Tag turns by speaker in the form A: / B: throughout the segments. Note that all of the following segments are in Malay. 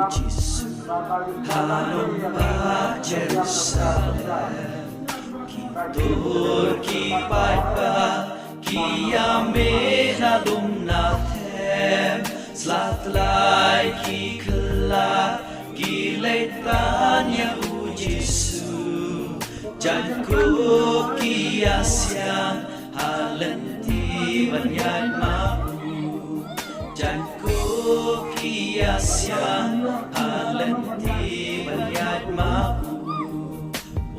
A: Jisu Hanumpa Jerusalem Kitur Kipaipa Kiame Nalum Nathem Slatlai Kikla Giletanya U Jisu Janku Kiasyang Halenti Banyat Mau Janku Kiasyang Halenti Banyat Mau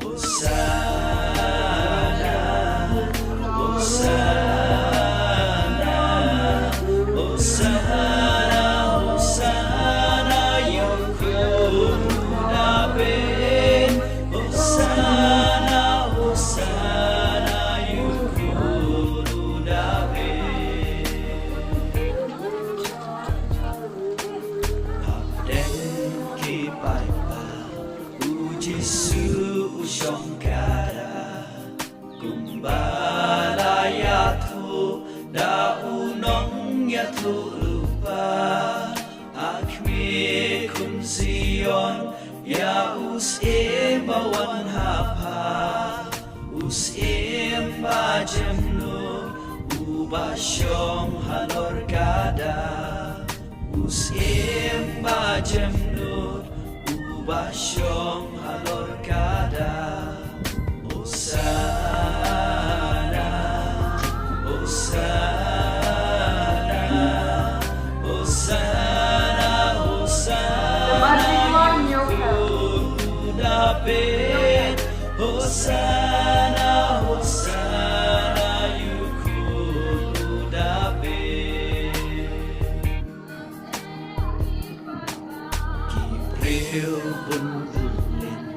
A: Hosana Hosana Hosana Hosana Yukun Daben Hosana Hosana Yukun Daben Habden Kipaipa Ujisu Usyongkara Kumbala Yatu Daunong Yatu Lupa Akmi Kun Zion Ya Usim Bawan Hapa Usim Bajemnu Ubasyong Halor Gada Usim Bajemnu Ubasyong Halor Gada Hosana Hosana Hosana Hosana Yukudapet Hosana Hosana Yukudapet Kipril pun ulin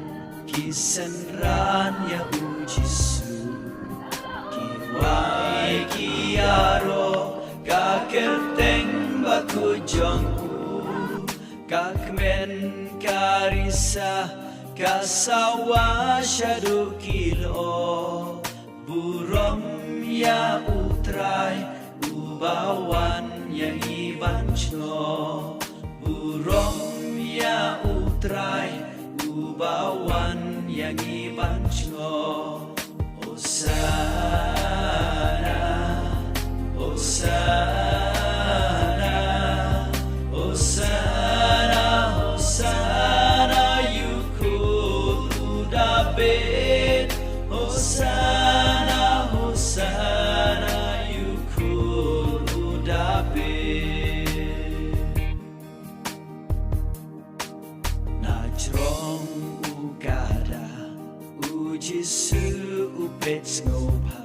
A: Kisenran ya ujisu Kiwai kiaro Kakerteng baku jongku Kakmen karisa Kasawa syadu kilo Burom ya utrai Ubawan yang ibancho Burom ya utrai Ubawan yang ibancho Hosana Hosana Hosana Hosana Yukudapet Hosana Hosana Yukudapet Najrong Ugada Ujisu Upets Ngopa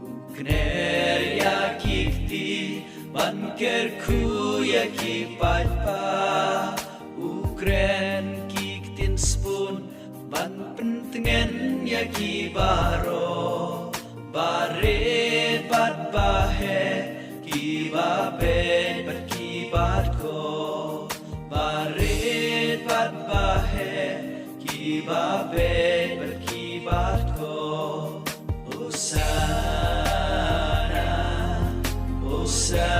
A: Ukner Yakikti Bankerku Yakipat pa Ukren Kiktin Spoon Ban pentengen Yakibaro Baret Bat Bahe Kibabet Bat Kibatko Baret Bat Bahe Kibabet Bat Kibatko Hosana Hosana